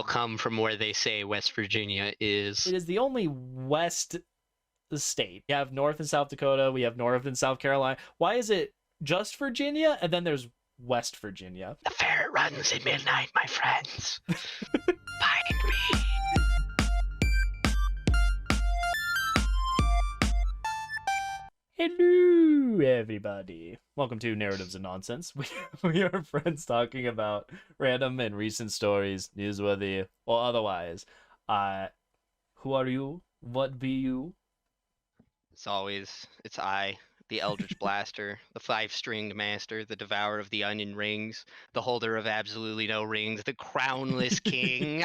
they'll come from where they say West Virginia is. It is the only West state. We have North and South Dakota. We have North and South Carolina. Why is it just Virginia? And then there's West Virginia. The fair runs at midnight, my friends. Find me. Hello, everybody. Welcome to Narratives and Nonsense. We are friends talking about random and recent stories, newsworthy or otherwise. Who are you? What be you? As always, it's I, the Eldritch Blaster, the five-stringed master, the devourer of the onion rings, the holder of absolutely no rings, the crownless king.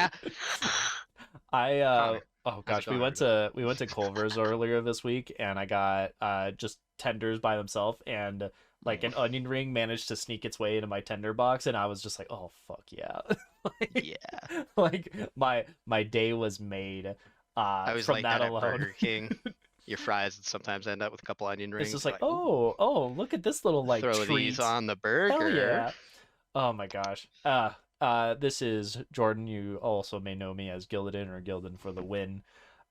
Oh gosh, we went to Culver's earlier this week, and I got just tenders by themselves, and like an onion ring managed to sneak its way into my tender box, and I was just like, oh fuck yeah. Yeah. Like my day was made. I was from like that that alone. at Burger King. Your fries would sometimes end up with a couple onion rings. It's just like, oh, look at this little like throw treat. these on the burger. Hell yeah. Oh my gosh. This is Jordan. You also may know me as Gillidan or Gildan for the win.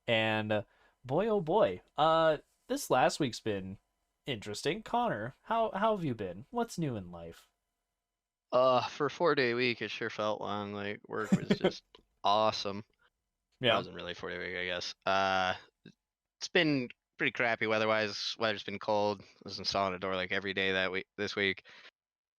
And boy, oh boy, this last week's been interesting. Connor, how have you been? What's new in life? For a 4-day week, it sure felt long. Like work was just awesome. Yeah. It wasn't really a 4-day week, I guess. It's been pretty crappy weather-wise. Weather's been cold. I was installing a door like every day this week.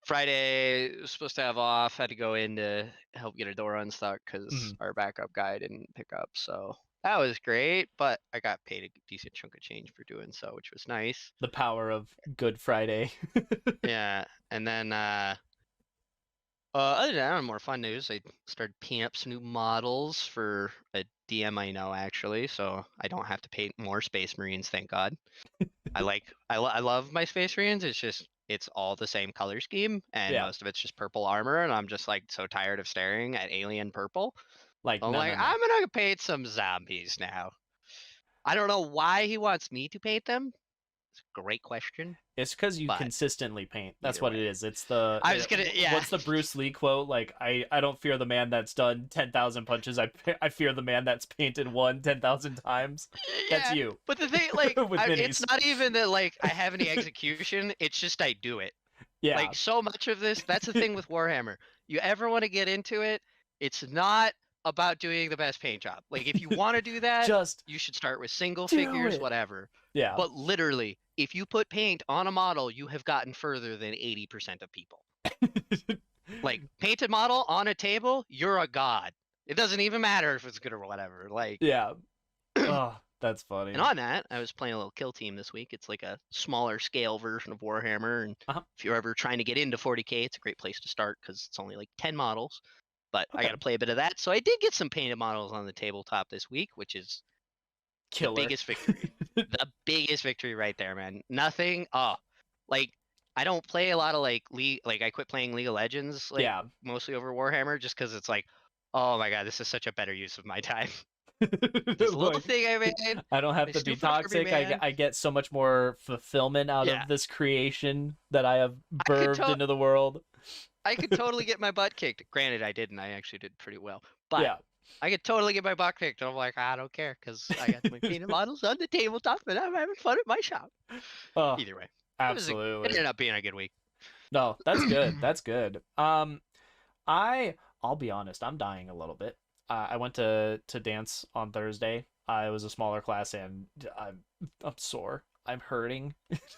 Friday was supposed to have off. Had to go in to help get a door unstuck because our backup guy didn't pick up. So that was great, but I got paid a decent chunk of change for doing so, which was nice. The power of Good Friday. Yeah, and then other than that, on more fun news, I started painting up some new models for a DM I know actually, so I don't have to paint more Space Marines. Thank God. I love my Space Marines. It's all the same color scheme, and most of it's just purple armor, and I'm just like so tired of staring at alien purple. Like, I'm I'm gonna paint some zombies now. I don't know why he wants me to paint them. It's a great question. It's because you consistently paint. That's what it is. It's the. I was gonna. Yeah. What's the Bruce Lee quote? Like, I don't fear the man that's done 10,000 punches. I fear the man that's painted one 10,000 times. That's you. But the thing, like, it's not even that like I have any execution. It's just I do it. Yeah. Like so much of this. That's the thing with Warhammer. You ever want to get into it? It's not about doing the best paint job. Like if you want to do that, you should start with single figures, whatever. Yeah. But literally, if you put paint on a model, you have gotten further than 80% of people. Like painted model on a table, you're a god. It doesn't even matter if it's good or whatever. Like yeah. Oh, that's funny. And on that, I was playing a little Kill Team this week. It's like a smaller scale version of Warhammer, and if you're ever trying to get into 40K, it's a great place to start because it's only like 10 models. But I got to play a bit of that. So I did get some painted models on the tabletop this week, which is Killer. The biggest victory. The biggest victory right there, man. Nothing. Like I don't play a lot of like League. Like I quit playing League of Legends. Like, mostly over Warhammer, just because it's like, oh my god, this is such a better use of my time. This little thing I made. I don't have to be toxic. I get so much more fulfillment out of this creation that I have birthed into the world. I could totally get my butt kicked. Granted, I didn't. I actually did pretty well. But I could totally get my butt kicked. And I'm like, I don't care because I got my painted models on the tabletop and I'm having fun at my shop. Either way. Absolutely. It ended up being a good week. No, that's good. That's good. I'll be honest. I'm dying a little bit. I went to dance on Thursday. It was a smaller class and I'm sore. I'm hurting.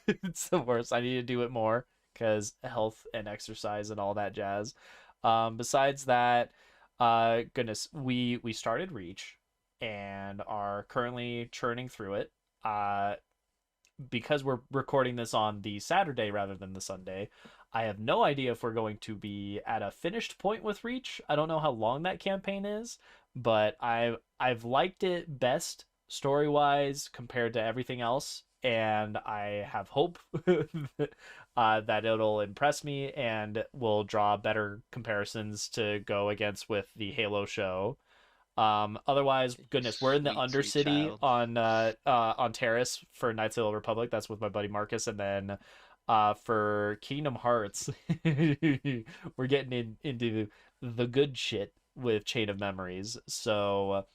It's the worst. I need to do it more because health and exercise and all that jazz. Besides that, goodness, we started Reach and are currently churning through it. Because we're recording this on the Saturday rather than the Sunday, I have no idea if we're going to be at a finished point with Reach. I don't know how long that campaign is, but I've liked it best story-wise compared to everything else, and I have hope that it'll impress me and will draw better comparisons to go against with the Halo show. Otherwise, goodness, we're in the Undercity on Terrace for Knights of the Old Republic. That's with my buddy Marcus, and then for Kingdom Hearts, we're getting into the good shit with Chain of Memories. So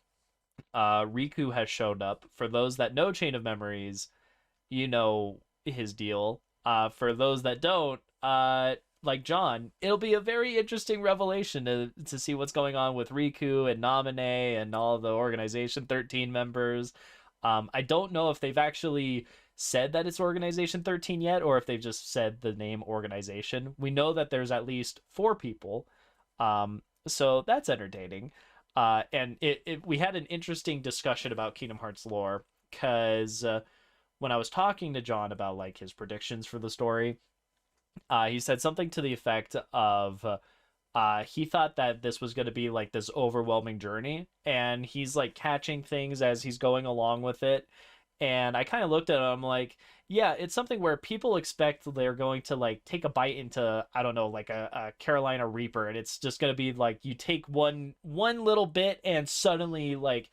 Riku has showed up. For those that know Chain of Memories, you know his deal. For those that don't, like John, it'll be a very interesting revelation to see what's going on with Riku and Namine and all the Organization 13 members. I don't know if they've actually said that it's Organization 13 yet, or if they've just said the name Organization. We know that there's at least 4 people, so that's entertaining. And we had an interesting discussion about Kingdom Hearts lore because when I was talking to John about like his predictions for the story, he said something to the effect of he thought that this was going to be like this overwhelming journey, and he's like catching things as he's going along with it. And I kind of looked at him like, yeah, it's something where people expect they're going to like take a bite into, I don't know, like a Carolina Reaper, and it's just going to be like you take one little bit and suddenly like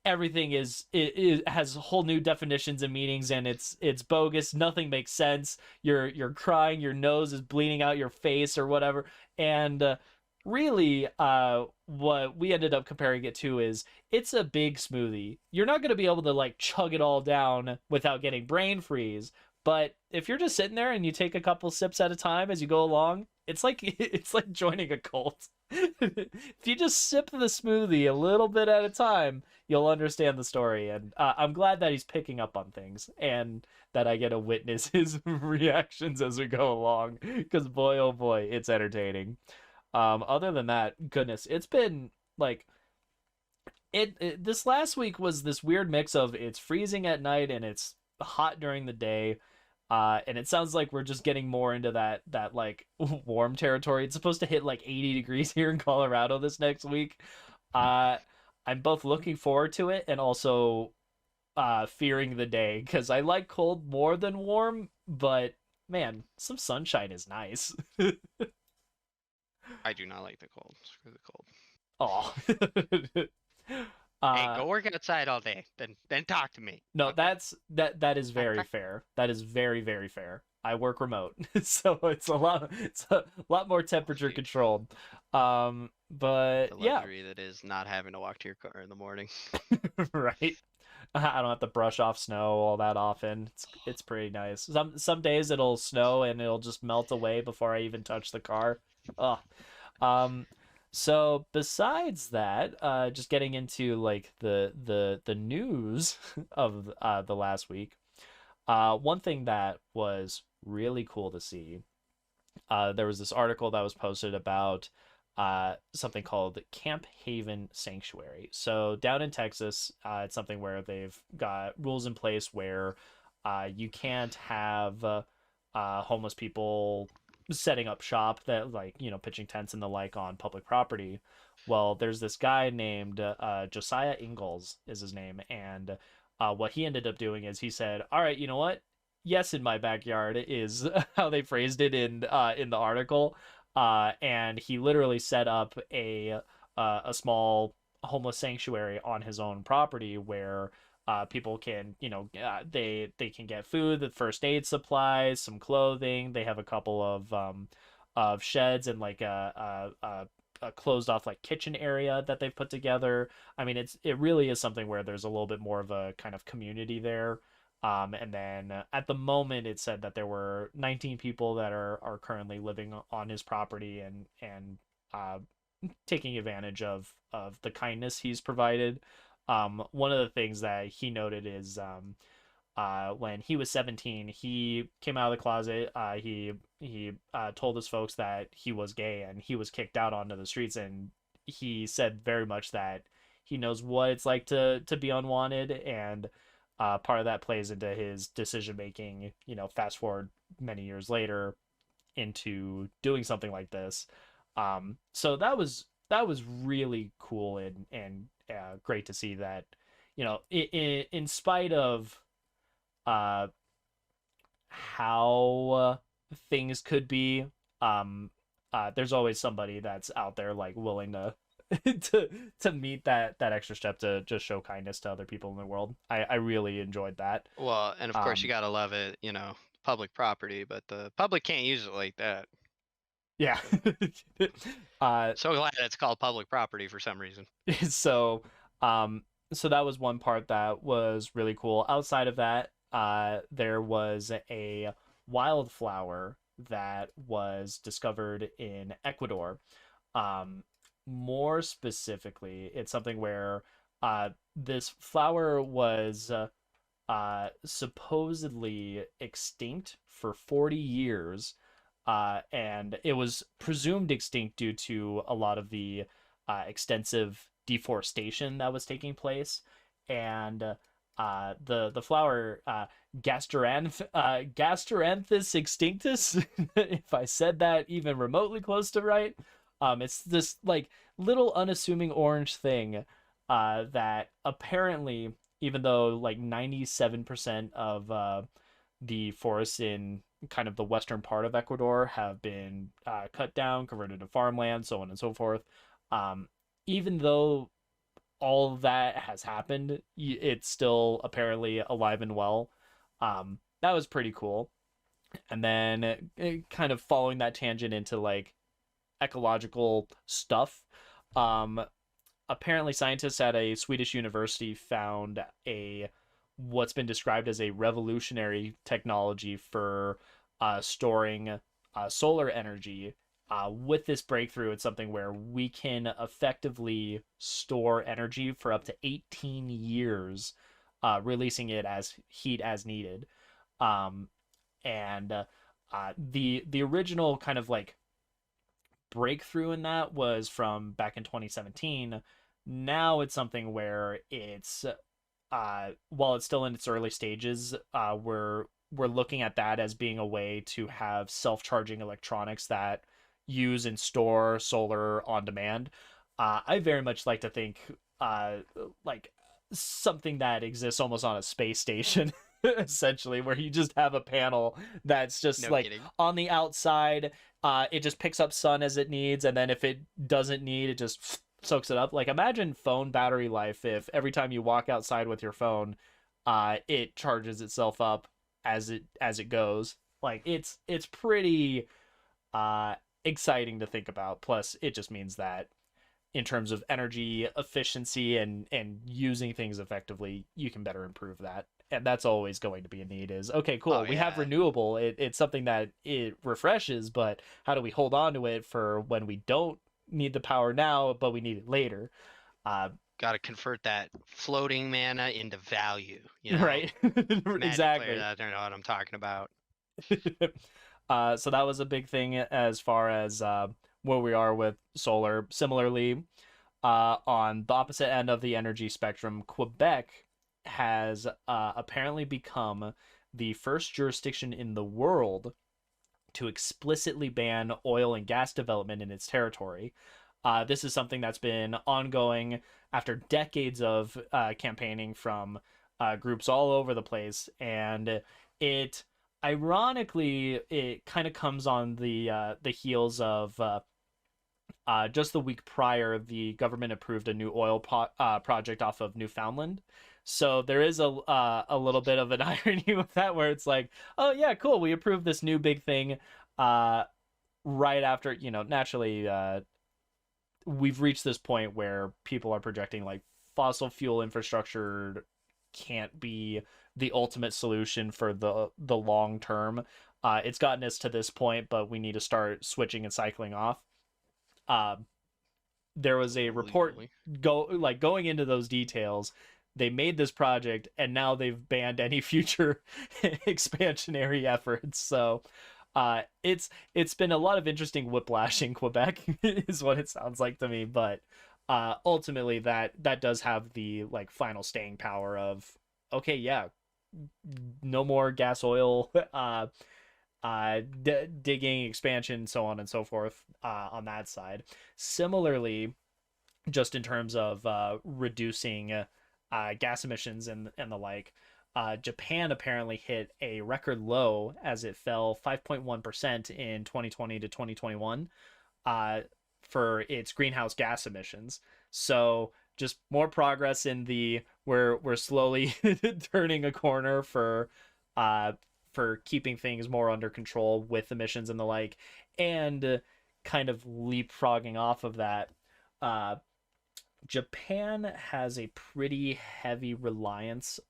everything it has whole new definitions and meanings, and it's bogus. Nothing makes sense. You're crying, your nose is bleeding out your face or whatever. And really what we ended up comparing it to is it's a big smoothie. You're not going to be able to like chug it all down without getting brain freeze, but if you're just sitting there and you take a couple sips at a time as you go along, it's like it's like joining a cult. If you just sip the smoothie a little bit at a time, you'll understand the story. And I'm glad that he's picking up on things and that I get to witness his reactions as we go along. Because boy, oh boy, it's entertaining. Other than that, goodness, it's been like this last week was this weird mix of it's freezing at night and it's hot during the day. And it sounds like we're just getting more into that like warm territory. It's supposed to hit like 80 degrees here in Colorado this next week. Uh, I'm both looking forward to it and also fearing the day because I like cold more than warm. But man, some sunshine is nice. I do not like the cold. Screw the cold. Oh, Hey, uh, go work outside all day. Then talk to me. no, Okay. that is very fair. That is very very fair. I work remote, so it's a lot more temperature See, controlled. But the yeah, luxury that is not having to walk to your car in the morning. right. I don't have to brush off snow all that often. It's pretty nice. Some days it'll snow and it'll just melt away before I even touch the car. Ugh. Um, so besides that, just getting into like the news of the last week. One thing that was really cool to see, there was this article that was posted about something called Camp Haven Sanctuary. So down in Texas, it's something where they've got rules in place where you can't have homeless people setting up shop that like pitching tents and the like on public property. Well, there's this guy named Josiah Ingalls is his name, and what he ended up doing is he said, "All right, you know what? Yes, in my backyard" is how they phrased it in the article. And he literally set up a small homeless sanctuary on his own property where people can, they can get food, the first aid supplies, some clothing. They have a couple of sheds and like a closed off like kitchen area that they've put together. I mean, it really is something where there's a little bit more of a kind of community there. And then at the moment, it said that there were 19 people that are currently living on his property and uh, taking advantage of the kindness he's provided. One of the things that he noted is when he was 17, he came out of the closet. He told his folks that he was gay and he was kicked out onto the streets. And he said very much that he knows what it's like to be unwanted, and part of that plays into his decision making. Fast forward many years later into doing something like this. So that was really cool and great to see that. In spite of uh, how things could be, there's always somebody that's out there like willing to to to meet that extra step to just show kindness to other people in the world. I really enjoyed that. Well, and of course you Um, gotta love it. Public property, but the public can't use it like that. Yeah. uh, So glad it's called public property for some reason. so um so that was one part that was really cool. Outside of that, there was a wildflower that was discovered in Ecuador. Um, More specifically, it's something where this flower was supposedly extinct for 40 years, and it was presumed extinct due to a lot of the extensive deforestation that was taking place. And the flower Gasteranthus extinctus, if I said that even remotely close to right, it's this like little unassuming orange thing that apparently, even though like 97% of the forests in kind of the western part of Ecuador have been cut down, converted to farmland, so on and so forth. Um, Even though all of that has happened, it's still apparently alive and well. That was pretty cool. And then kind of following that tangent into like ecological stuff. Um, Apparently scientists at a Swedish university found a what's been described as a revolutionary technology for storing solar energy. With this breakthrough, it's something where we can effectively store energy for up to 18 years, releasing it as heat as needed. Um, and The original kind of like breakthrough in that was from back in 2017. Now it's something where it's while it's still in its early stages, we're looking at that as being a way to have self-charging electronics that use and store solar on demand. I very much like to think uh, like something that exists almost on a space station. Essentially, where you just have a panel that's just No like kidding. on the outside. It just picks up sun as it needs, and then if it doesn't need, it just soaks it up. Like imagine phone battery life if every time you walk outside with your phone, it charges itself up as it goes. Like it's pretty uh exciting to think about. Plus, it just means that in terms of energy efficiency and using things effectively, you can better improve that. And that's always going to be a need is okay, Oh cool. We have yeah, renewable. It's something that it refreshes, but how do we hold on to it for when we don't need the power now, but we need it later? Uh, got to convert that floating mana into value. right. Magic players Exactly. out there know what I'm talking about. So that was a big thing as far as where we are with solar. Similarly, on the opposite end of the energy spectrum, Quebec has apparently become the first jurisdiction in the world to explicitly ban oil and gas development in its territory. This is something that's been ongoing after decades of campaigning from groups all over the place, and it ironically it kind of comes on the heels of just the week prior, the government approved a new oil project off of Newfoundland. So there is a little bit of an irony with that, where it's like, oh yeah, cool, we approved this new big thing, uh, right after naturally we've reached this point where people are projecting like fossil fuel infrastructure can't be the ultimate solution for the long term. It's gotten us to this point, but we need to start switching and cycling off. Uh, there was a Holy report moly. going into those details. They made this project and now they've banned any future expansionary efforts. So it's been a lot of interesting whiplash in Quebec is what it sounds like to me. But ultimately that does have the like final staying power of okay, yeah, no more gas oil digging expansion, so on and so forth, on that side. Similarly, just in terms of reducing gas emissions and the like, Japan apparently hit a record low as it fell 5.1% in 2020 to 2021 uh, for its greenhouse gas emissions. So just more progress in the we're slowly turning a corner for keeping things more under control with emissions and the like. And kind of leapfrogging off of that, uh, Japan has a pretty heavy reliance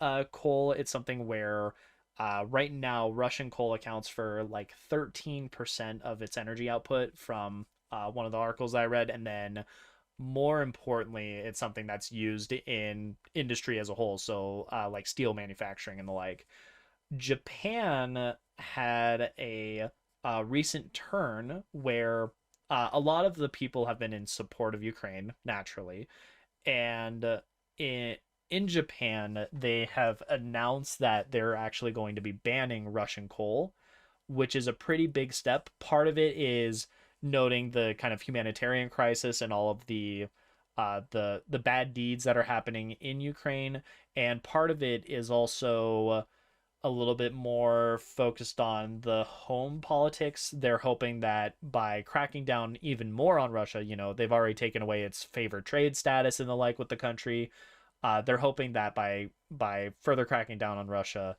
uh, coal. It's something where right now Russian coal accounts for like 13% of its energy output from one of the articles I read, and then more importantly, it's something that's used in industry as a whole. So like steel manufacturing and the like. Japan had a recent turn where a lot of the people have been in support of Ukraine naturally, and in Japan they have announced that they're actually going to be banning Russian coal, which is a pretty big step. Part of it is noting the kind of humanitarian crisis and all of the bad deeds that are happening in Ukraine, and part of it is also a little bit more focused on the home politics. They're hoping that by cracking down even more on Russia, they've already taken away its favored trade status and the like with the country. They're hoping that by further cracking down on Russia,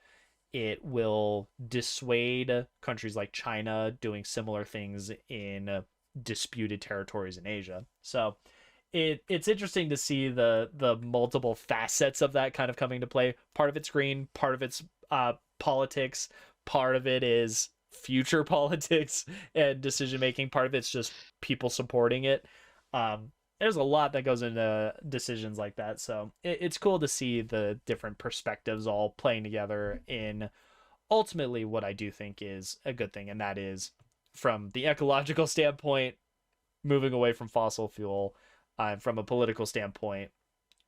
it will dissuade countries like China doing similar things in disputed territories in Asia. So it's interesting to see the multiple facets of that kind of coming to play. Part of it's green, part of it's politics, part of it is future politics and decision making. Part of it's just people supporting it. There's a lot that goes into decisions like that, so it's cool to see the different perspectives all playing together in ultimately what I do think is a good thing, and that is from the ecological standpoint, moving away from fossil fuel, from a political standpoint,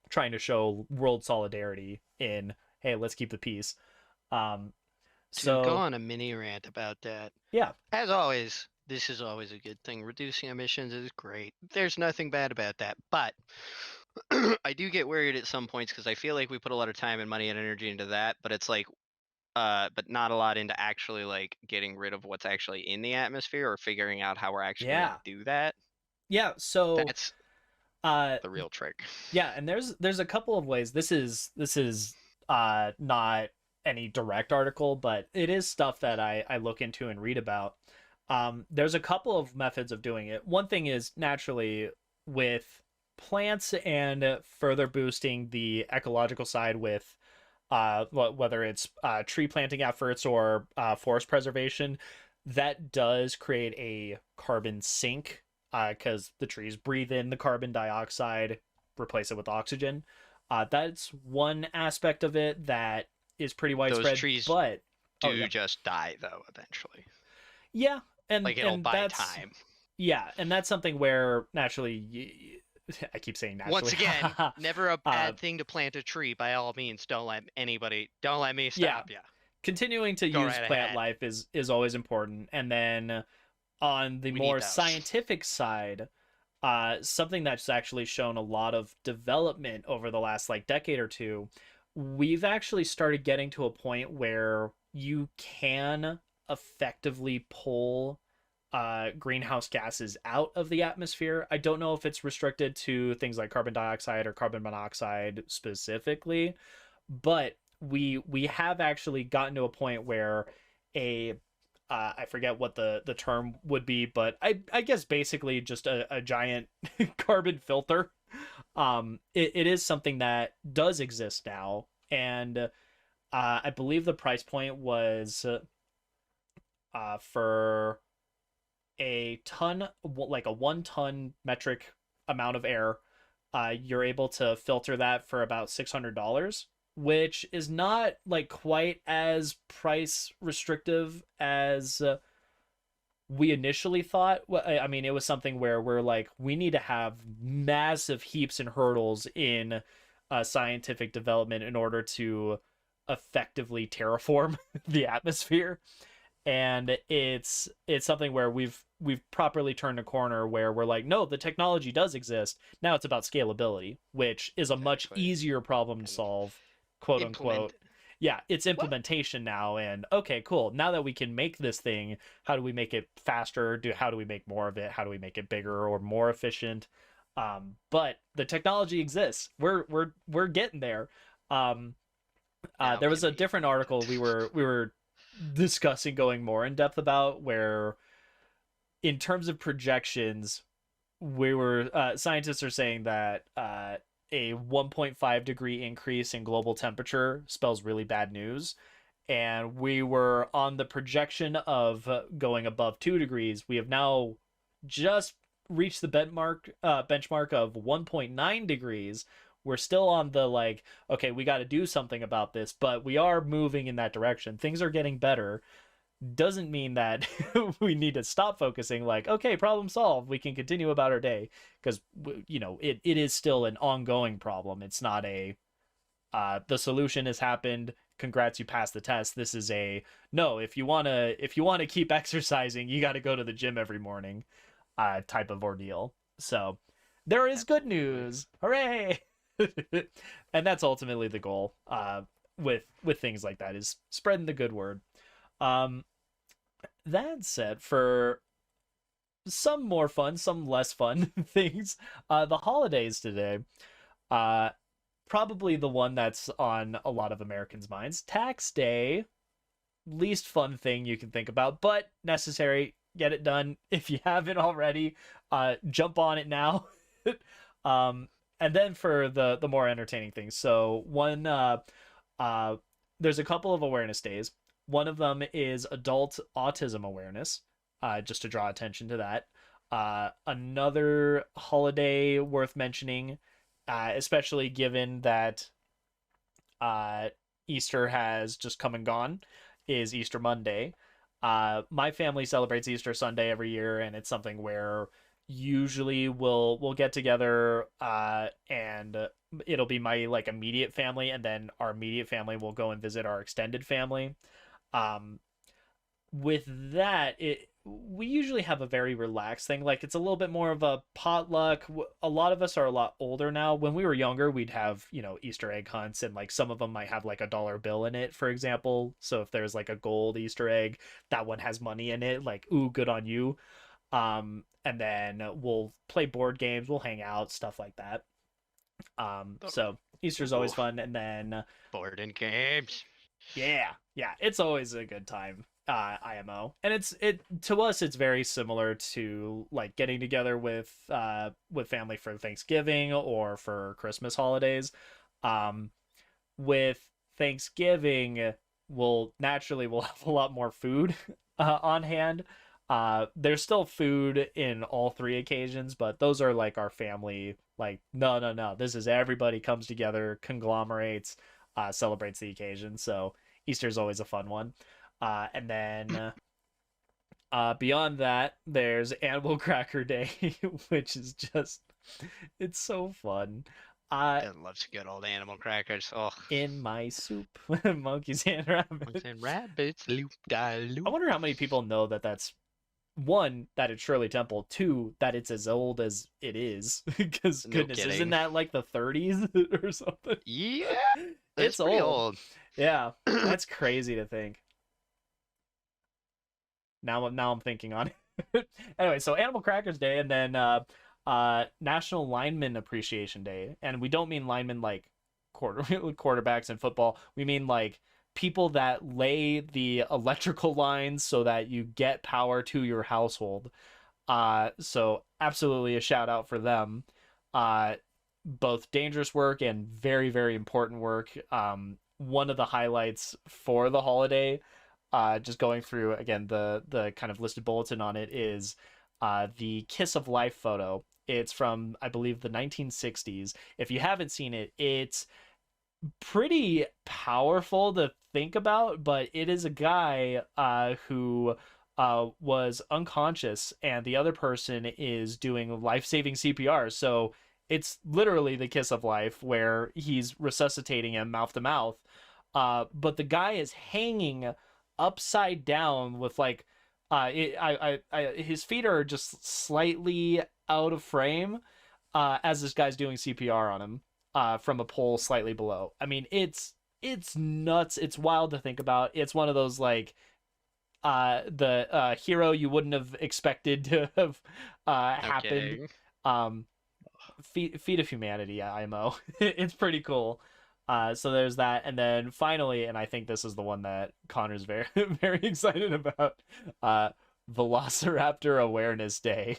trying to show world solidarity in, hey, let's keep the peace. Um, To go so on a mini rant about that, yeah, as always, this is always a good thing. Reducing emissions is great. There's nothing bad about that. But I do get worried at some points because I feel like we put a lot of time and money and energy into that, but it's like, but not a lot into actually like getting rid of what's actually in the atmosphere or figuring out how we're actually going yeah, to do that. yeah. So That's uh, the real trick. yeah, and there's a couple of ways. This is not any direct article, but it is stuff that I look into and read about. There's a couple of methods of doing it. One thing is naturally with plants and further boosting the ecological side with whether it's tree planting efforts or forest preservation, that does create a carbon sink because the trees breathe in the carbon dioxide, replace it with oxygen. That's one aspect of it that is pretty Those widespread. trees But oh do yeah, just die though eventually. yeah, and Like it'll and buy that's time. yeah, and that's something where naturally, I keep saying Once naturally. again, never a uh, bad thing to plant a tree. By all means, don't let me yeah, stop you. continuing to Go use right plant ahead. life is always important, and then on the We need more those. scientific side, something that's actually shown a lot of development over the last like decade or two, we've actually started getting to a point where you can effectively pull greenhouse gases out of the atmosphere. I don't know if it's restricted to things like carbon dioxide or carbon monoxide specifically, but we have actually gotten to a point where a I forget what the term would be, but I guess basically just a giant carbon filter. It is something that does exist now, and I believe the price point was for a ton, like a 1 ton metric amount of air. You're able to filter that for about $600, which is not like quite as price restrictive as we initially thought. I mean, it was something where we're like, we need to have massive heaps and hurdles in scientific development in order to effectively terraform the atmosphere. And it's something where we've properly turned a corner where we're like, no, the technology does exist. Now it's about scalability, which is a much Exactly. easier problem to And solve, quote implement. unquote. Yeah, it's Well, implementation now, and okay, cool. Now that we can make this thing, how do we make it faster? How do we make more of it? How do we make it bigger or more efficient? But the technology exists. We're getting there. now There can was a be different implemented. article we were discussing going more in depth about, where in terms of projections, we were scientists are saying that a 1.5 degree increase in global temperature spells really bad news, and we were on the projection of going above 2 degrees. We have now just reached the benchmark of 1.9 degrees. We're still on the like, okay, we got to do something about this, but we are moving in that direction. Things are getting better. Doesn't mean that we need to stop focusing, like, okay, problem solved, we can continue about our day, because it is still an ongoing problem. It's not a the solution has happened, congrats, you passed the test. This is a, no, if you want to keep exercising, you got to go to the gym every morning type of ordeal. So there is good news, hooray. And that's ultimately the goal with things like that, is spreading the good word. um that said, for some more fun, some less fun things, the holidays today, uh probably the one that's on a lot of Americans' minds. Tax day, least fun thing you can think about, but necessary. Get it done. If you haven't already, jump on it now. um, and then for the more entertaining things. So uh, there's a couple of awareness days. One of them is Adult Autism Awareness, just to draw attention to that. Another holiday worth mentioning, especially given that uh, Easter has just come and gone, is Easter Monday. My family celebrates Easter Sunday every year, and it's something where usually we'll get together, and it'll be my like immediate family, and then our immediate family will go and visit our extended family. Um, with that, we usually have a very relaxed thing. Like, it's a little bit more of a potluck. A lot of us are a lot older now. When we were younger, we'd have, Easter egg hunts, and like some of them might have like a dollar bill in it, for example. So if there's like a gold Easter egg, that one has money in it, like, ooh, good on you. And then we'll play board games, we'll hang out, stuff like that. So Easter's always fun. And then Board and games. yeah, it's always a good time. IMO, and it to us, it's very similar to like getting together with family for Thanksgiving or for Christmas holidays. Um, with Thanksgiving, we'll have a lot more food on hand. There's still food in all three occasions, but those are like our family. Like, no, no, no, this is everybody comes together, conglomerates, celebrates the occasion. So Easter's always a fun one. And then beyond that, there's Animal Cracker Day, which is just, it's so fun. I love some good old animal crackers. Oh, In my soup, monkeys and rabbits. and rabbits, loop die loop. I wonder how many people know that that's, one, that it's Shirley Temple, two, that it's as old as it is. Because No goodness, kidding. Isn't that like the 30s or something? Yeah, It's pretty old. old. Yeah, that's crazy to think. Now I'm thinking on it. Anyway, so Animal Crackers Day, and then National Lineman Appreciation Day. And we don't mean linemen like quarterbacks in football. We mean like people that lay the electrical lines so that you get power to your household. So absolutely a shout out for them. Both dangerous work and very, very important work. One of the highlights for the holiday, just going through again the kind of listed bulletin on it, is the Kiss of Life photo. It's from, I believe, the 1960s. If you haven't seen it, it's pretty powerful to think about, but it is a guy who was unconscious, and the other person is doing life-saving CPR. So it's literally the Kiss of Life, where he's resuscitating him mouth to mouth. But the guy is hanging upside down with like his feet are just slightly out of frame as this guy's doing CPR on him from a pole slightly below. I mean, it's nuts. It's wild to think about. It's one of those like the hero you wouldn't have expected to have happened. Kidding. Feat of humanity, IMO. It's pretty cool. So there's that, and then finally, and I think this is the one that Connor's very very excited about. Uh, Velociraptor Awareness Day.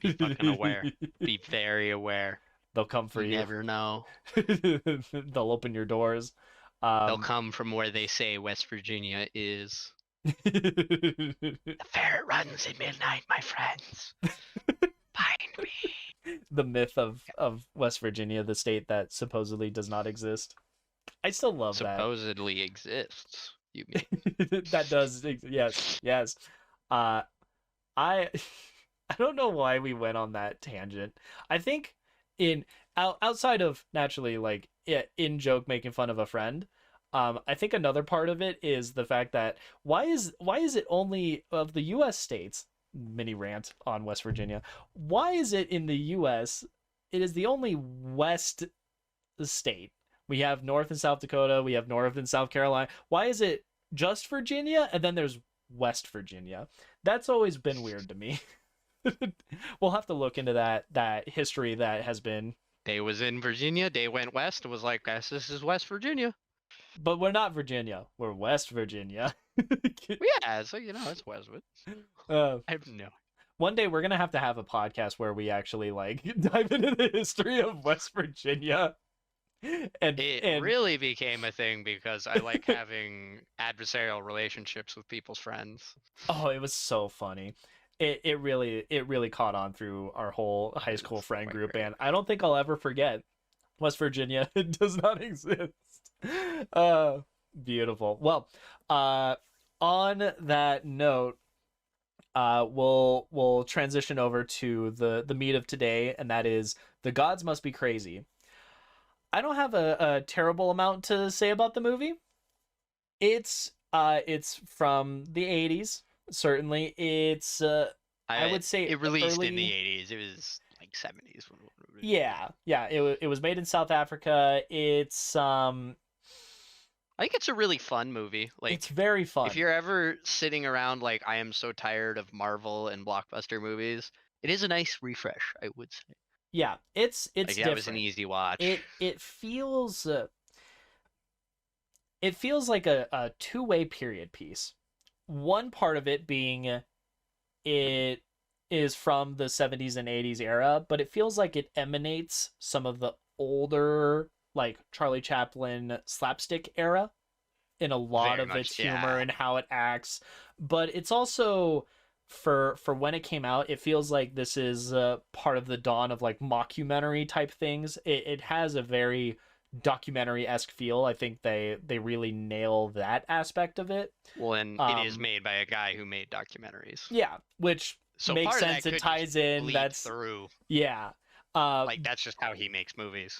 Be fucking aware. Be very aware. They'll come for You you. never know. They'll open your doors. They'll come from where they say West Virginia is. The The ferret runs at midnight, my friends. Find me. myth of West Virginia, the state that supposedly does not exist. I still love that. Supposedly exists. You mean? That does, yes, yes. I I don't know why we went on that tangent. I think in outside of naturally like in joke making fun of a friend, I think another part of it is the fact that why is it only of the U.S. states, mini rant on West Virginia, why is it in the U.S. it is the only West state? We have North and South Dakota, we have North and South Carolina. Why is it just Virginia and then there's West Virginia? That's always been weird to me. We'll have to look into that history that has been. They was in Virginia. They went west and was like, guess this is West Virginia. But we're not Virginia. We're West Virginia. Yeah, so it's Westwood. uh, I have no. One day we're gonna have to have a podcast where we actually like dive into the history of West Virginia. It really became a thing because I like having adversarial relationships with people's friends. Oh, it was so funny. It really caught on through our whole high school friend group, and I don't think I'll ever forget West Virginia. It does not exist. Beautiful. Well, on that note, we'll transition over to the meat of today, and that is the gods must be crazy. I don't have a terrible amount to say about the movie. It's from the 80s. Certainly, it's I would say it released in the 80s. It was like 70s. Yeah. It was made in South Africa. It's I think it's a really fun movie. Like, it's very fun. If you're ever sitting around like I am so tired of Marvel and blockbuster movies, it is a nice refresh, I would say. Yeah, it's like, different. It was an easy watch. It feels like a two-way period piece. One part of it being it is from the 70s and 80s era, but it feels like it emanates some of the older like Charlie Chaplin slapstick era in a lot Very of much, its humor yeah. and how it acts. But it's also for when it came out, it feels like this is part of the dawn of like mockumentary type things. It has a very documentary-esque feel. I think they really nail that aspect of it. Well, and it is made by a guy who made documentaries. Yeah, which So makes part of sense. that It could ties just in. bleed That's through. yeah. Like that's just how he makes movies.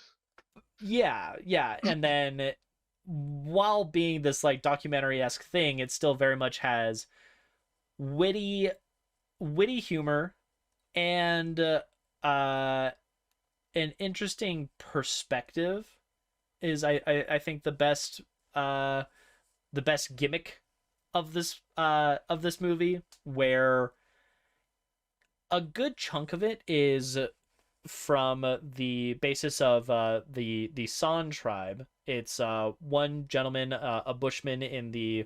Yeah. And then while being this like documentary-esque thing, it still very much has witty humor and an interesting perspective is I think the best gimmick of this movie, where a good chunk of it is from the basis of the San tribe. It's one gentleman, a bushman in the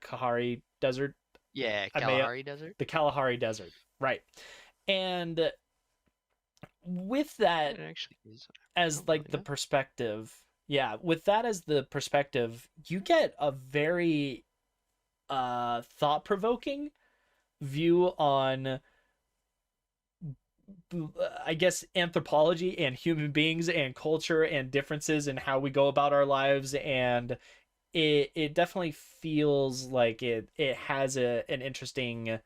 Kalahari Desert. Yeah, Kalahari Desert. The Kalahari Desert, right? And with that It actually is. as like the perspective, yeah, with that as the perspective, you get a very thought-provoking view on, I guess, anthropology and human beings and culture and differences in how we go about our lives. And it definitely feels like it has an interesting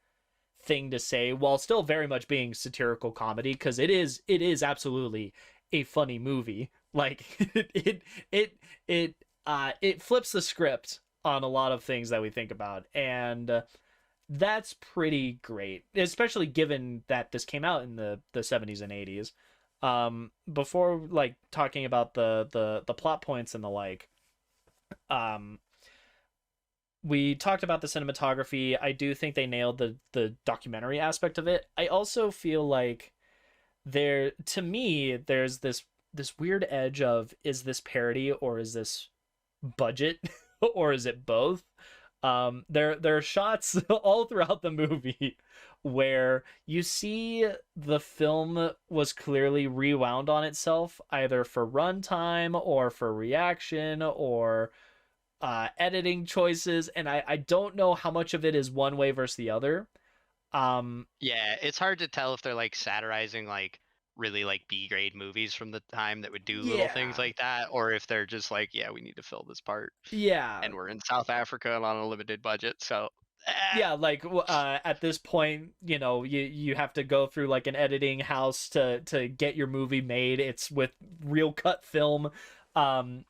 thing to say while still very much being satirical comedy, because it is absolutely a funny movie. Like it flips the script on a lot of things that we think about, and that's pretty great, especially given that this came out in the 70s and 80s. Before like talking about the plot points and the like, we talked about the cinematography. I do think they nailed the documentary aspect of it. I also feel like to me there's this weird edge of, is this parody or is this budget or is it both? There are shots all throughout the movie where you see the film was clearly rewound on itself, either for runtime or for reaction or editing choices, and I don't know how much of it is one way versus the other. Yeah, it's hard to tell if they're like satirizing like really like B grade movies from the time that would do little things Yeah, like that, or if they're just like, yeah, we need to fill this part, yeah, and we're in South Africa and on a limited budget, so yeah. Like at this point, you have to go through like an editing house to get your movie made. It's with real cut film. Um,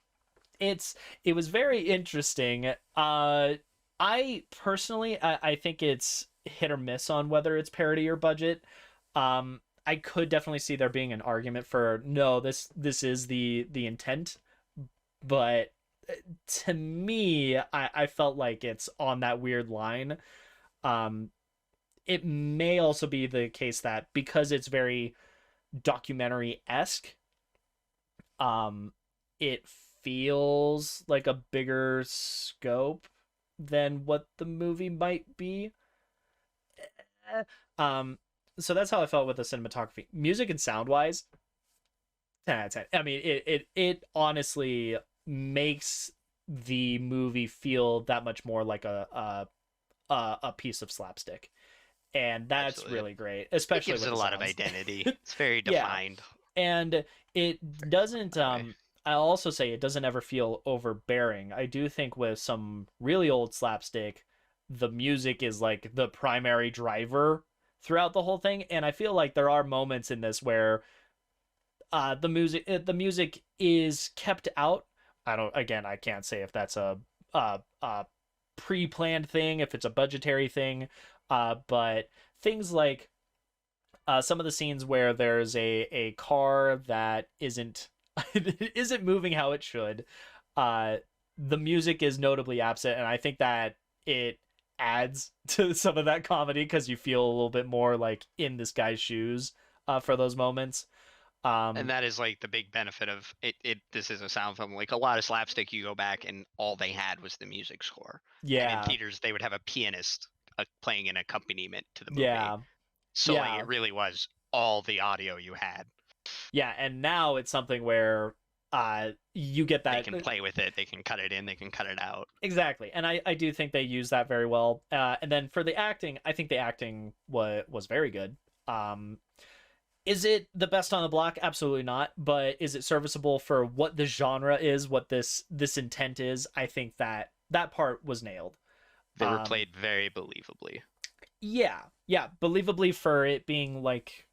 it was very interesting. I personally, I think it's hit or miss on whether it's parody or budget. I could definitely see there being an argument for, no, this is the intent, but to me, I felt like it's on that weird line. Um, it may also be the case that because it's very documentary esque, um, it feels like a bigger scope than what the movie might be. Eh, Um, so that's how I felt with the cinematography, music and sound wise. 10 out of 10. I mean, it honestly makes the movie feel that much more like a piece of slapstick, and that's absolutely, really great, it especially gives with it a the lot of sounds. identity. It's very Yeah, defined, and it very doesn't defined way. I'll also say it doesn't ever feel overbearing. I do think with some really old slapstick, the music is like the primary driver throughout the whole thing, and I feel like there are moments in this where the music is kept out. I can't say if that's a pre-planned thing, if it's a budgetary thing, but things like some of the scenes where there's a car that isn't moving how it should. Uh, the music is notably absent, and I think that it adds to some of that comedy because you feel a little bit more like in this guy's shoes for those moments. And Um, that is like the big benefit of it. This is a sound film. Like a lot of slapstick, you go back and all they had was the music score. And in yeah, theaters, they would have a pianist playing an accompaniment to the movie. yeah, So like yeah, it really was all the audio you had. yeah. And now it's something where you get They that. can play with it. They can cut it in. They can cut it out. Exactly, and I do think they use that very well. And then for the acting, I think the acting was very good. Um, is it the best on the block? Absolutely not. But is it serviceable for what the genre is, what this intent is? I think that part was nailed. They were Um, played very believably. yeah, yeah, believably for it being like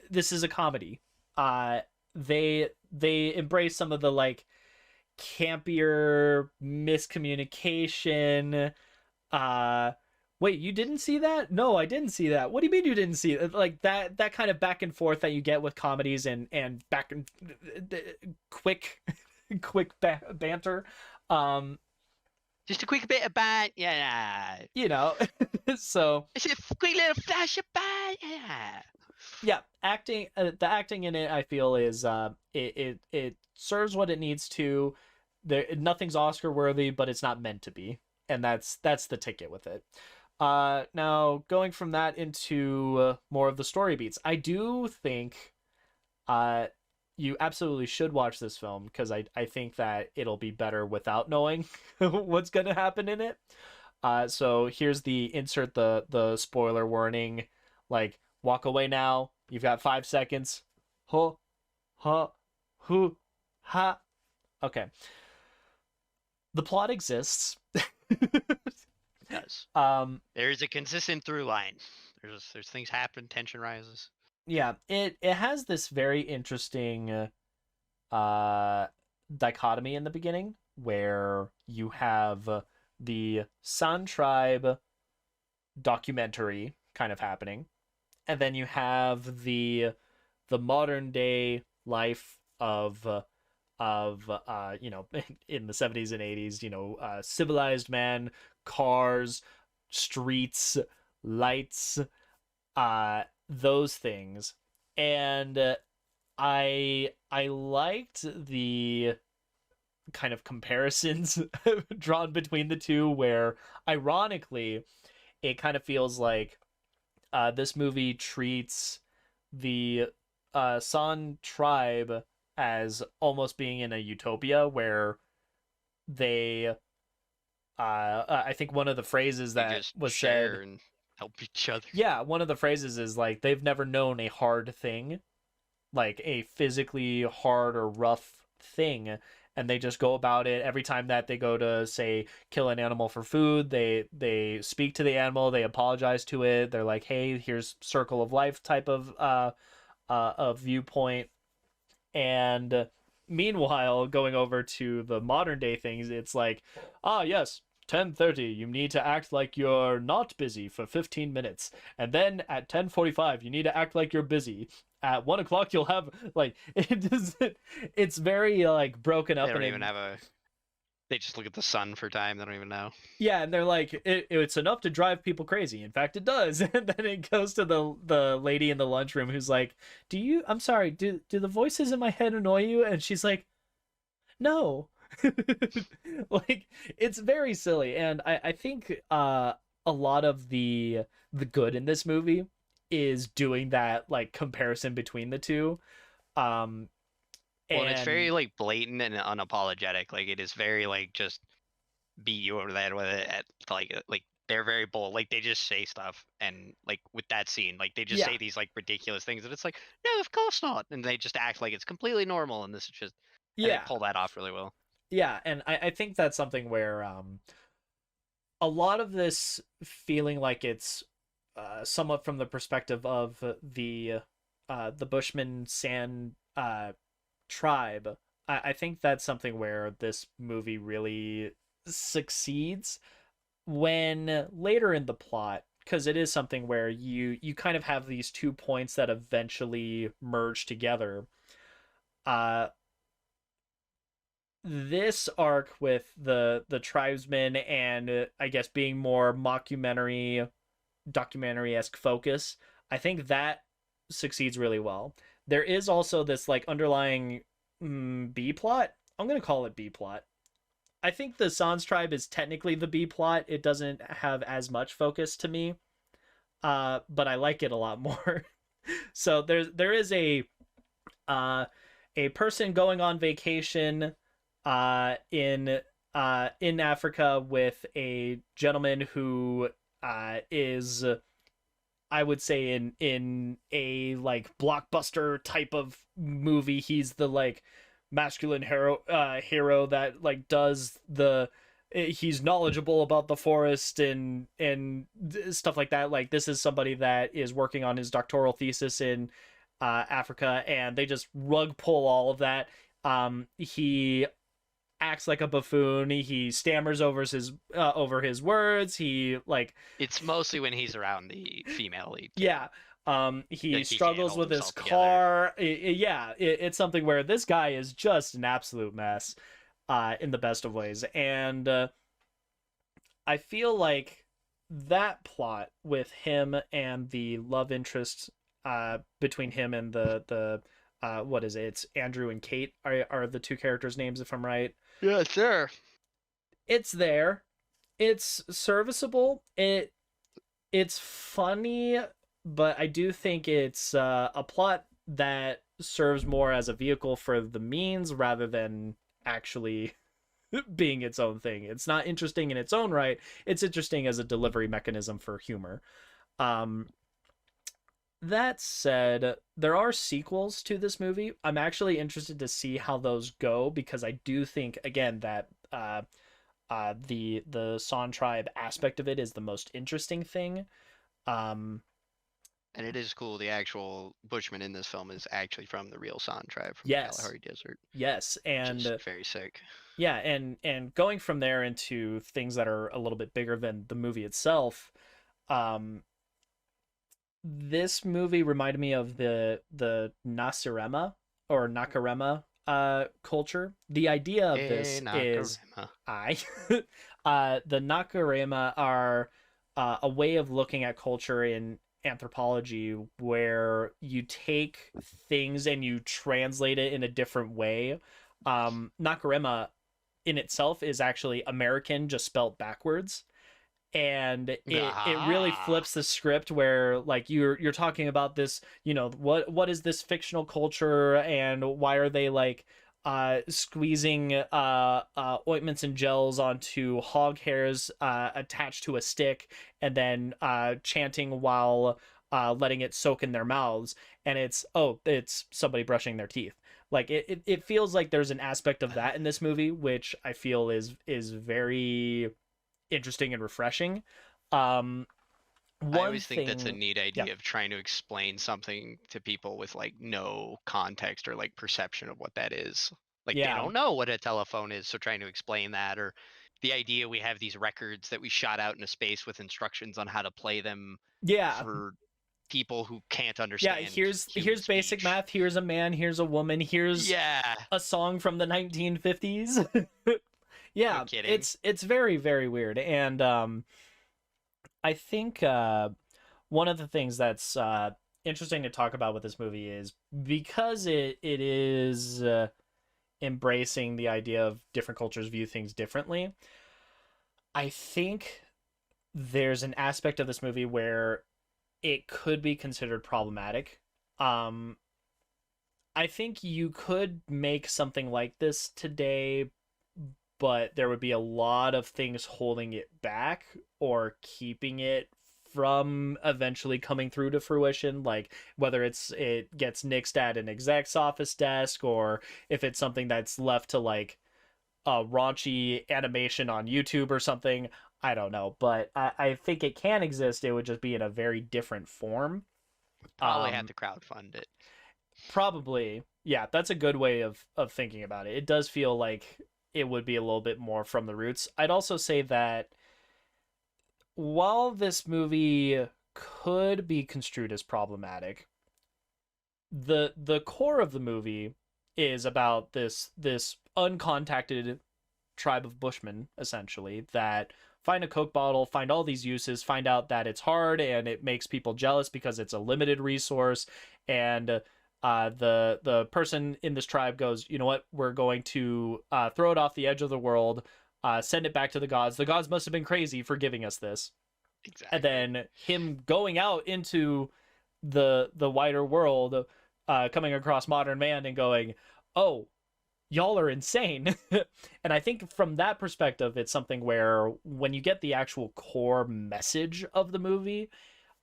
this is a comedy. Uh, they embrace some of the like campier miscommunication. uh Wait, you didn't see that? No, I didn't see that. What do you mean you didn't see it? Like that kind of back and forth that you get with comedies and back and quick banter. um Just a quick bit of bad, yeah. you know. So It's a quick little flash of bad, yeah. yeah, the acting in it I feel is it serves what it needs to. There, nothing's Oscar worthy, but it's not meant to be, and that's the ticket with it. Now going from that into more of the story beats, I do think uh you absolutely should watch this film because I think that it'll be better without knowing what's gonna happen in it. So here's the insert the spoiler warning. Like, walk away now. You've got 5 seconds. Ho, ha, hu, ha. Okay. The plot exists. It does. um, There's a consistent through line. There's things happen, tension rises. yeah, it has this very interesting uh dichotomy in the beginning where you have the Sun Tribe documentary kind of happening, and then you have the modern day life of in the 70s and 80s, civilized man, cars, streets, lights, those things. And I liked the kind of comparisons drawn between the two, where ironically it kind of feels like this movie treats the San tribe as almost being in a utopia where they I think one of the phrases They that just was share said, and help each other. yeah, one of the phrases is like they've never known a hard thing, like a physically hard or rough thing, and they just go about it. Every time that they go to, say, kill an animal for food, they speak to the animal, they apologize to it, they're like, hey, here's circle of life type of viewpoint. And meanwhile, going over to the modern day things, it's like, ah, yes, 10:30, you need to act like you're not busy for 15 minutes. And then at 10:45, you need to act like you're busy. At 1 o'clock, you'll have, like, it's very, like, broken They up. don't And even have a. They just look at the sun for time. They don't even know. yeah, and they're like, it's enough to drive people crazy. In fact, it does. And then it goes to the lady in the lunchroom who's like, I'm sorry, do the voices in my head annoy you? And she's like, no. Like, it's very silly. And I think a lot of the good in this movie is doing that, like, comparison between the two. Um Well, and it's very and like blatant and unapologetic. Like it is very like just beat you over the head with it. At like they're very bold. Like they just say stuff, and like with that scene, like they just yeah, say these like ridiculous things, and it's like, no, of course not, and they just act like it's completely normal, and this is just, and they yeah, pull that off really well. yeah. And I think that's something where a lot of this feeling like it's somewhat from the perspective of the Bushman San tribe. I think that's something where this movie really succeeds when later in the plot, because it is something where you kind of have these 2 points that eventually merge together. Uh, this arc with the tribesmen and I guess being more mockumentary, documentary-esque focus, I think that succeeds really well. There is also this, like, underlying B plot. I'm gonna call it B plot. I think the Sans tribe is technically the B plot. It doesn't have as much focus to me, but I like it a lot more. So there is uh, a person going on vacation uh, in in Africa with a gentleman who is, I would say, in a, like, blockbuster type of movie. He's the, like, masculine hero that, like, does the he's knowledgeable about the forest and stuff like that. Like, this is somebody that is working on his doctoral thesis in Africa, and they just rug pull all of that. He acts like a buffoon. He stammers over his words. He, like, It's mostly when he's around the female lead too. yeah. He Like he can't struggles hold with his himself together. car. Yeah, it's something where this guy is just an absolute mess, in the best of ways. And I feel like that plot with him and the love interest between him and the what is it? It's Andrew and Kate are the two characters' names, if I'm right. Yeah, sure. It's there. It's serviceable. It's funny, but I do think it's a plot that serves more as a vehicle for the means rather than actually being its own thing. It's not interesting in its own right. It's interesting as a delivery mechanism for humor. Um, that said, there are sequels to this movie. I'm actually interested to see how those go, because I do think, again, that the San tribe aspect of it is the most interesting thing. Um, And it is cool. The actual Bushman in this film is actually from the real San tribe from the yes, Kalahari Desert, yes, which is and very sick. yeah, and going from there into things that are a little bit bigger than the movie itself. Um, this movie reminded me of the Nasirema or Nakarema culture. The idea of Hey, this is Nakarima. I the Nakarema are a way of looking at culture anthropology where you take things and you translate it in a different way. Nakarima in itself is actually American, just spelt backwards. And it really Ah. flips the script where like you're talking about this, what is this fictional culture and why are they like squeezing ointments and gels onto hog hairs attached to a stick and then chanting while letting it soak in their mouths, and it's somebody brushing their teeth. Like it feels like there's an aspect of that in this movie, which I feel is very interesting and refreshing. Um, I one always think that's a thing, neat yeah, idea of trying to explain something to people with like no context or like perception of what that is. Like they yeah, don't know what a telephone is, so trying to explain that, or the idea we have these records that we shot out into space with instructions on how to play them yeah, for people who can't yeah. understand human Here's basic speech. math. Here's a man. Here's a woman. Here's Yeah, a song from the 1950s. no Yeah, kidding. it's very very weird, and I think one of the things that's interesting to talk about with this movie is because it is embracing the idea of different cultures view things differently. I think there's an aspect of this movie where it could be considered problematic. Um, I think you could make something like this today, but there would be a lot of things holding it back or keeping it from eventually coming through to fruition, like whether it gets nixed at an exec's office desk or if it's something that's left to like a raunchy animation on YouTube or something. I don't know, but I think it can exist. It would just be in a very different form. Probably have Um, to crowdfund it. Probably, yeah, that's a good way of thinking about it. It does feel like it would be a little bit more from the roots. I'd also say that while this movie could be construed as problematic, the core of the movie is about this uncontacted tribe of bushmen essentially that find a coke bottle, find all these uses, find out that it's hard and it makes people jealous because it's a limited resource, and the person in this tribe goes, you know what, we're going to throw it off the edge of the world, send it back to the gods. The gods must have been crazy for giving us this. And Exactly. then him going out into the wider world, coming across modern man and going, oh, y'all are insane. And I think from that perspective, it's something where when you get the actual core message of the movie,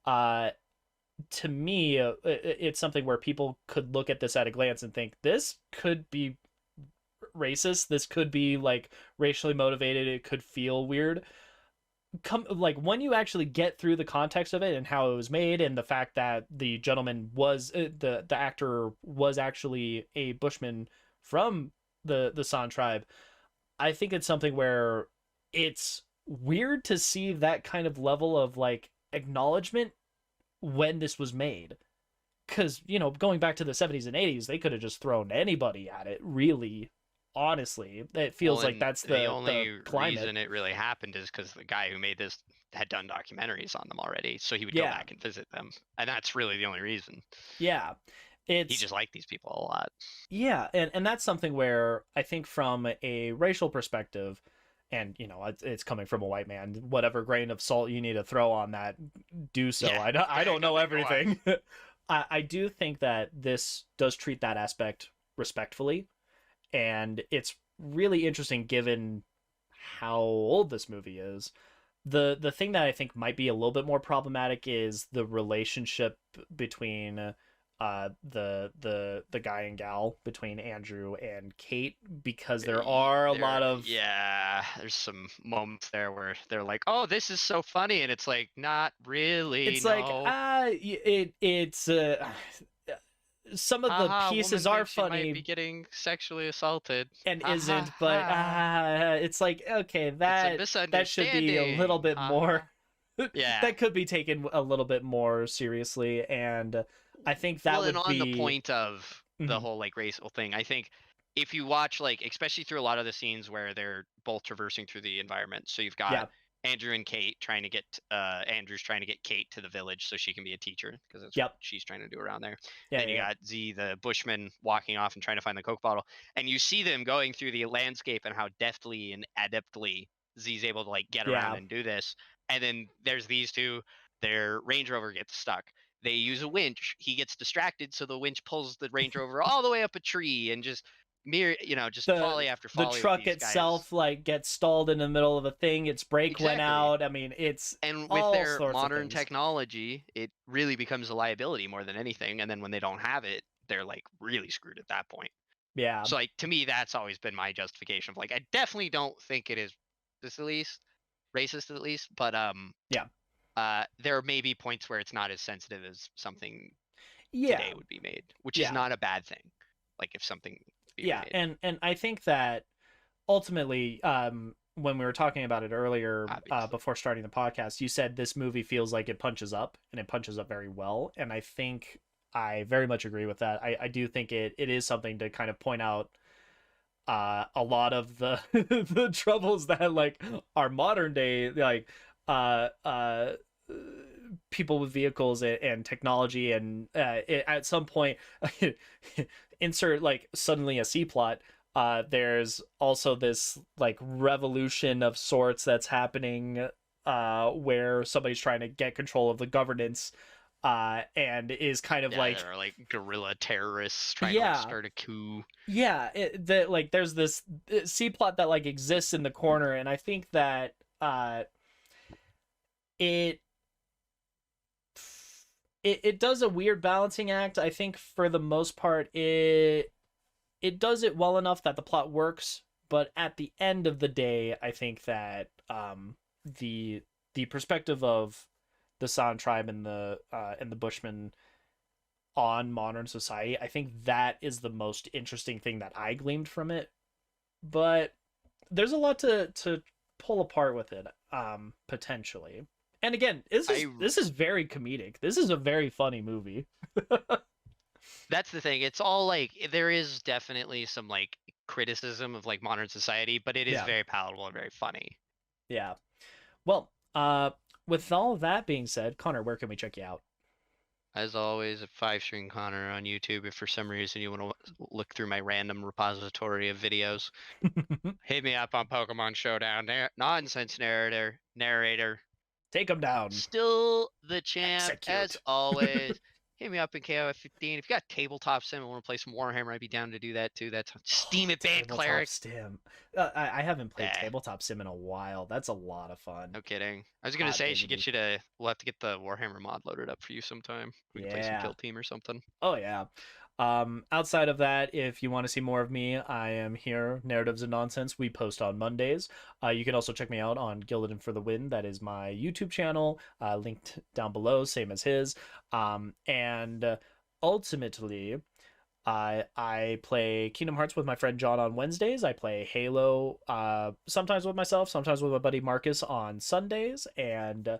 uh, to me, it's something where people could look at this at a glance and think this could be racist. This could be like racially motivated. It could feel weird. Come like when you actually get through the context of it and how it was made and the fact that the gentleman was the actor was actually a bushman from the San tribe. I think it's something where it's weird to see that kind of level of like acknowledgement when this was made. Because, going back to the 70s and 80s, they could have just thrown anybody at it, really. Honestly, it feels Well, like and that's the the only climate. reason it really happened is because the guy who made this had done documentaries on them already, so he would go Yeah, back and visit them, and that's really the only reason. yeah. He It's just liked these people a lot. Yeah, and that's something where I think from a racial perspective, and it's coming from a white man, whatever grain of salt you need to throw on that, do so. Yeah, I don't know go on. everything. I do think that this does treat that aspect respectfully, and it's really interesting given how old this movie is. The thing that I think might be a little bit more problematic is the relationship between the guy and gal, between Andrew and Kate, because there are a lot of Yeah, there's some moments there where they're like, "Oh, this is so funny," and it's like, not really, it's like no. it's some of the Haha, a pieces woman are thinks she might be funny getting sexually assaulted. and Ha ha isn't, but ha. it's like, okay, It's a that should be a little misunderstanding. bit Ha more. ha. Yeah. That could be taken a little bit more seriously, and I think Well, that and would on the be. point of the Mhm. whole like racial thing, I think if you watch like especially through a lot of the scenes where they're both traversing through the environment, so you've got Yeah, Andrew and Kate trying to get Andrew's trying to get Kate to the village so she can be a teacher, because that's what she's trying to do around there. Yeah, Then you got Z, the bushman, walking off and trying to find the Coke bottle, and you see them going through the landscape and how deftly and adeptly Z's able to like get around and do this. And then there's these two, their Range Rover gets stuck. They use a winch. He gets distracted, so the winch pulls the Range Rover all the way up a tree, and just just folly after folly. The truck itself like gets stalled in the middle of a thing. Its brake went out. I mean, it's and with their modern technology, it really becomes a liability more than anything. And then when they don't have it, they're like really screwed at that point. Yeah. So like to me, that's always been my justification of like I definitely don't think it is racist at least, but there may be points where it's not as sensitive as something today would be made, which is not a bad thing. Like if something and I think that ultimately when we were talking about it earlier before starting the podcast, you said this movie feels like it punches up, and it punches up very well, and I think I very much agree with that. I do think it is something to kind of point out a lot of the the troubles that like our modern day like people with vehicles and technology, and at some point insert like suddenly a C plot, there's also this like revolution of sorts that's happening where somebody's trying to get control of the governance and is kind of like they're like guerrilla terrorists trying to like, start a coup. Like there's this C plot that like exists in the corner, and I think that it does a weird balancing act. I think for the most part it does it well enough that the plot works, but at the end of the day, I think that the perspective of the San tribe and the Bushmen on modern society, I think that is the most interesting thing that I gleaned from it. But there's a lot to pull apart with it, potentially. And again, this is very comedic. This is a very funny movie. That's the thing. It's all like there is definitely some like criticism of like modern society, but it is very palatable and very funny. Yeah. Well, with all of that being said, Connor, where can we check you out? As always, a 5-string Connor on YouTube. If for some reason you want to look through my random repository of videos, hit me up on Pokemon Showdown. Nonsense narrator. Take them down. Still the champ, as always. Hit me up in KOF15. If you got tabletop sim and want to play some Warhammer, I'd be down to do that too. That's Steam it, Band Cleric. I haven't played tabletop sim in a while. That's a lot of fun. No kidding. I was gonna say, we'll have to get the Warhammer mod loaded up for you sometime. We can play some Kill Team or something. Oh yeah. Outside of that, if you want to see more of me, I am here, Narratives and Nonsense. We post on Mondays. You can also check me out on Gillidan for the Win. That is my YouTube channel, linked down below, same as his. And ultimately, I play Kingdom Hearts with my friend John on Wednesdays. I play Halo sometimes with myself, sometimes with my buddy Marcus on Sundays. And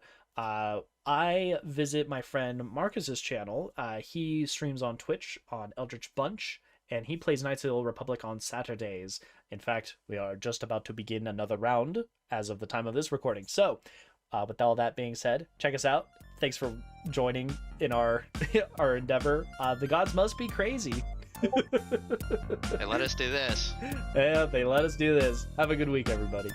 I visit my friend Marcus's channel. He streams on Twitch on Eldritch Bunch, and he plays Knights of the Old Republic on Saturdays. In fact, we are just about to begin another round as of the time of this recording. So, with all that being said, check us out. Thanks for joining in our our endeavor. The gods must be crazy. They let us do this. Yeah, they let us do this. Have a good week, everybody.